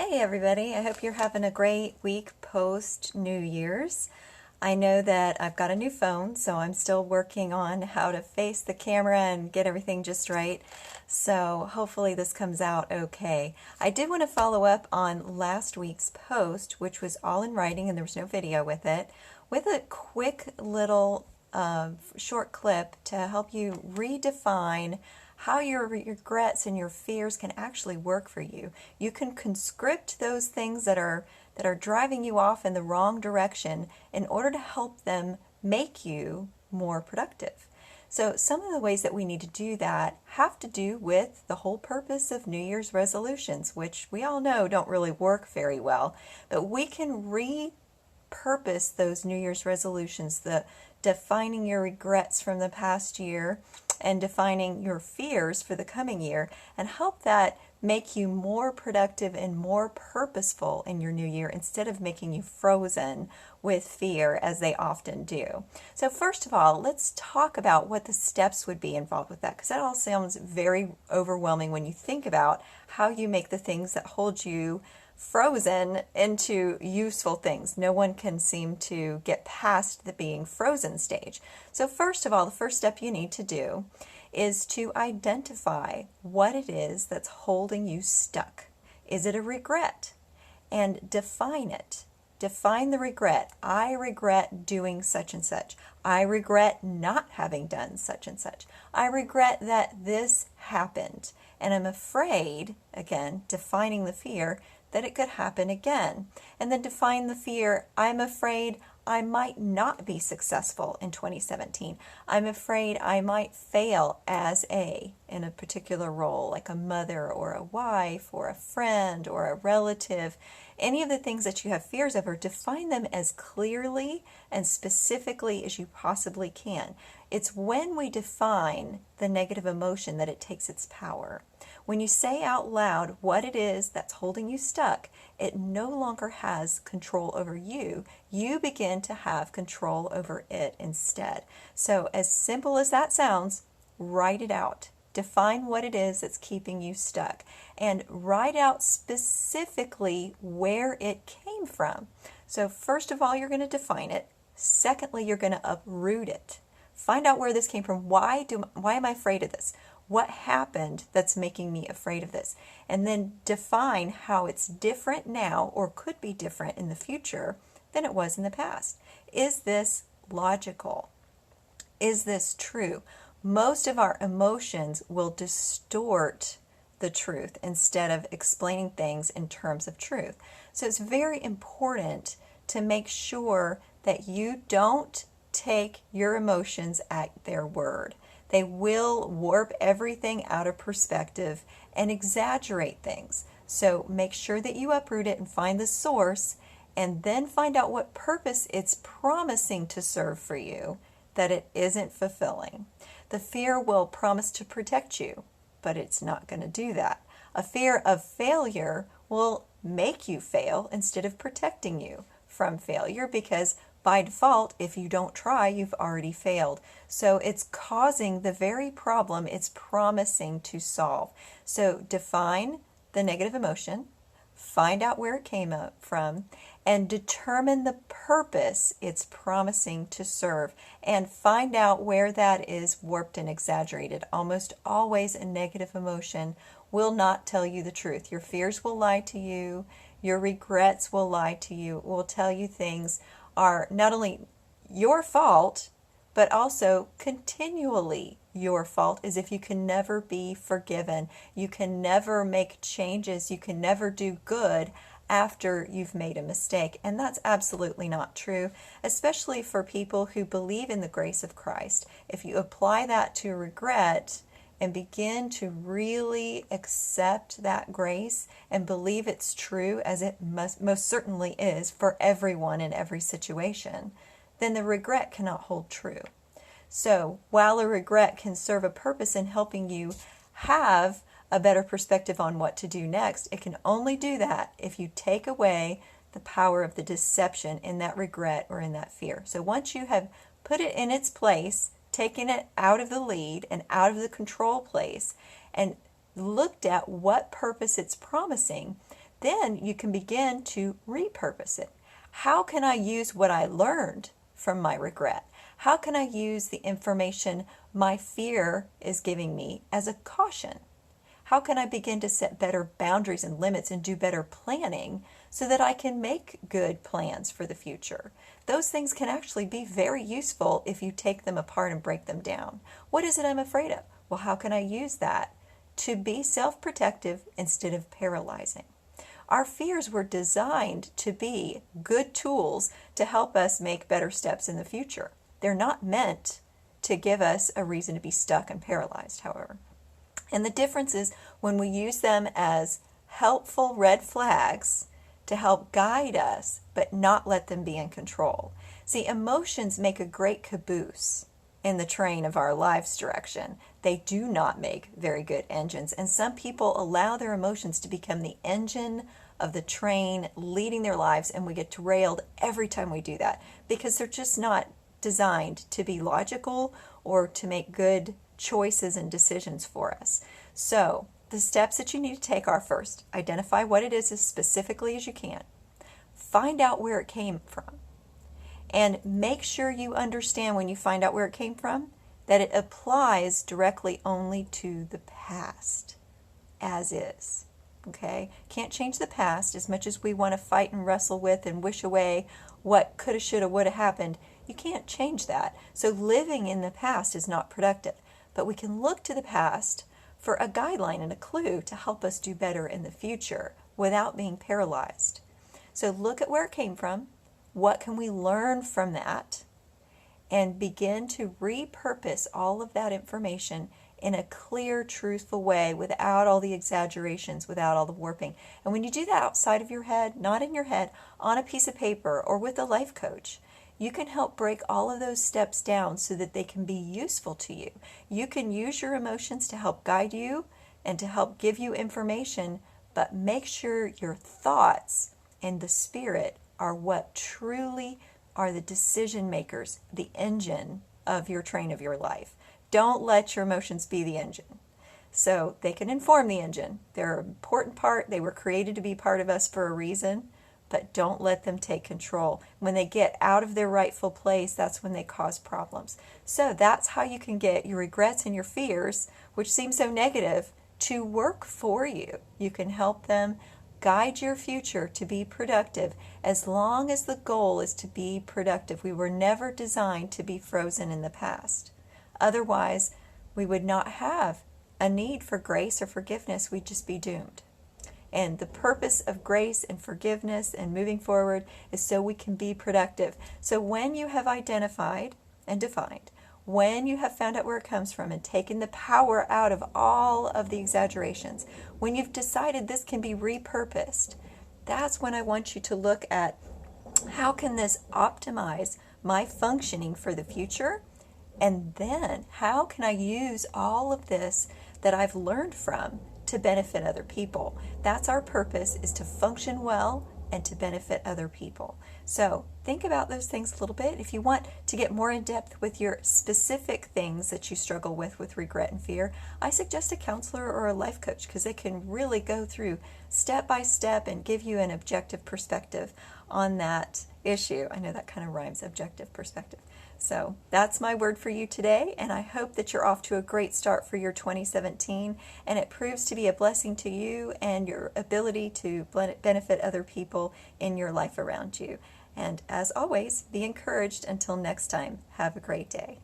Hey everybody, I hope you're having a great week post New Year's. I know that I've got a new phone, so I'm still working on how to face the camera and get everything just right. So hopefully this comes out okay. I did want to follow up on last week's post, which was all in writing and there was no video with it, with a quick little short clip to help you redefine how your regrets and your fears can actually work for you. You can conscript those things that are driving you off in the wrong direction in order to help them make you more productive. So some of the ways that we need to do that have to do with the whole purpose of New Year's resolutions, which we all know don't really work very well, but we can repurpose those New Year's resolutions, the defining your regrets from the past year and defining your fears for the coming year, and help that make you more productive and more purposeful in your new year instead of making you frozen with fear as they often do. So first of all, let's talk about what the steps would be involved with that, because that all sounds very overwhelming when you think about how you make the things that hold you frozen into useful things. No one can seem to get past the being frozen stage. So first of all, the first step you need to do is to identify what it is that's holding you stuck. Is it a regret? And define it. Define the regret. I regret doing such and such. I regret not having done such and such. I regret that this happened. And I'm afraid, again, defining the fear, that it could happen again. And then define the fear. I'm afraid I might not be successful in 2017. I'm afraid I might fail in a particular role, like a mother or a wife or a friend or a relative. Any of the things that you have fears over, define them as clearly and specifically as you possibly can. It's when we define the negative emotion that it takes its power. When you say out loud what it is that's holding you stuck, it no longer has control over you. You begin to have control over it instead. So as simple as that sounds, write it out. Define what it is that's keeping you stuck and write out specifically where it came from. So first of all, you're going to define it. Secondly, you're going to uproot it. Find out where this came from. Why am I afraid of this? What happened that's making me afraid of this? And then define how it's different now or could be different in the future than it was in the past. Is this logical? Is this true? Most of our emotions will distort the truth instead of explaining things in terms of truth. So it's very important to make sure that you don't take your emotions at their word. They will warp everything out of perspective and exaggerate things. So make sure that you uproot it and find the source, and then find out what purpose it's promising to serve for you that it isn't fulfilling. The fear will promise to protect you, but it's not going to do that. A fear of failure will make you fail instead of protecting you from failure, because by default, if you don't try, you've already failed. So it's causing the very problem it's promising to solve. So define the negative emotion, find out where it came up from, and determine the purpose it's promising to serve, and find out where that is warped and exaggerated. Almost always a negative emotion will not tell you the truth. Your fears will lie to you. Your regrets will lie to you. Will tell you things are not only your fault, but also continually your fault, as if you can never be forgiven. You can never make changes. You can never do good after you've made a mistake. And that's absolutely not true, especially for people who believe in the grace of Christ. If you apply that to regret and begin to really accept that grace and believe it's true, as it most certainly is for everyone in every situation, then the regret cannot hold true. So while a regret can serve a purpose in helping you have a better perspective on what to do next, it can only do that if you take away the power of the deception in that regret or in that fear. So once you have put it in its place, taken it out of the lead and out of the control place, and looked at what purpose it's promising, Then you can begin to repurpose it. How can I use what I learned from my regret? How can I use the information my fear is giving me as a caution? How can I begin to set better boundaries and limits and do better planning so that I can make good plans for the future? Those things can actually be very useful if you take them apart and break them down. What is it I'm afraid of? Well, how can I use that to be self-protective instead of paralyzing? Our fears were designed to be good tools to help us make better steps in the future. They're not meant to give us a reason to be stuck and paralyzed, however. And the difference is when we use them as helpful red flags to help guide us, but not let them be in control. See, emotions make a great caboose in the train of our lives' direction. They do not make very good engines. And some people allow their emotions to become the engine of the train leading their lives, and we get derailed every time we do that because they're just not designed to be logical or to make good choices and decisions for us. So the steps that you need to take are: first, identify what it is as specifically as you can. Find out where it came from. And make sure you understand when you find out where it came from that it applies directly only to the past as is. Okay? Can't change the past as much as we want to fight and wrestle with and wish away what coulda, shoulda, woulda happened. You can't change that. So living in the past is not productive. But we can look to the past for a guideline and a clue to help us do better in the future without being paralyzed. So look at where it came from. What can we learn from that? And begin to repurpose all of that information in a clear, truthful way without all the exaggerations, without all the warping. And when you do that outside of your head, not in your head, on a piece of paper or with a life coach, you can help break all of those steps down so that they can be useful to you. You can use your emotions to help guide you and to help give you information, but make sure your thoughts and the spirit are what truly are the decision makers, the engine of your train of your life. Don't let your emotions be the engine. So they can inform the engine. They're an important part. They were created to be part of us for a reason, but don't let them take control. When they get out of their rightful place, that's when they cause problems. So that's how you can get your regrets and your fears, which seem so negative, to work for you. You can help them guide your future to be productive as long as the goal is to be productive. We were never designed to be frozen in the past. Otherwise, we would not have a need for grace or forgiveness. We'd just be doomed. And the purpose of grace and forgiveness and moving forward is so we can be productive. So when you have identified and defined, when you have found out where it comes from and taken the power out of all of the exaggerations, when you've decided this can be repurposed, that's when I want you to look at how can this optimize my functioning for the future? And then how can I use all of this that I've learned from to benefit other people? That's our purpose, is to function well and to benefit other people. So think about those things a little bit. If you want to get more in depth with your specific things that you struggle with regret and fear, I suggest a counselor or a life coach because they can really go through step by step and give you an objective perspective on that issue. I know that kind of rhymes, objective perspective. So that's my word for you today, and I hope that you're off to a great start for your 2017, and it proves to be a blessing to you and your ability to benefit other people in your life around you. And as always, be encouraged. Until next time, have a great day.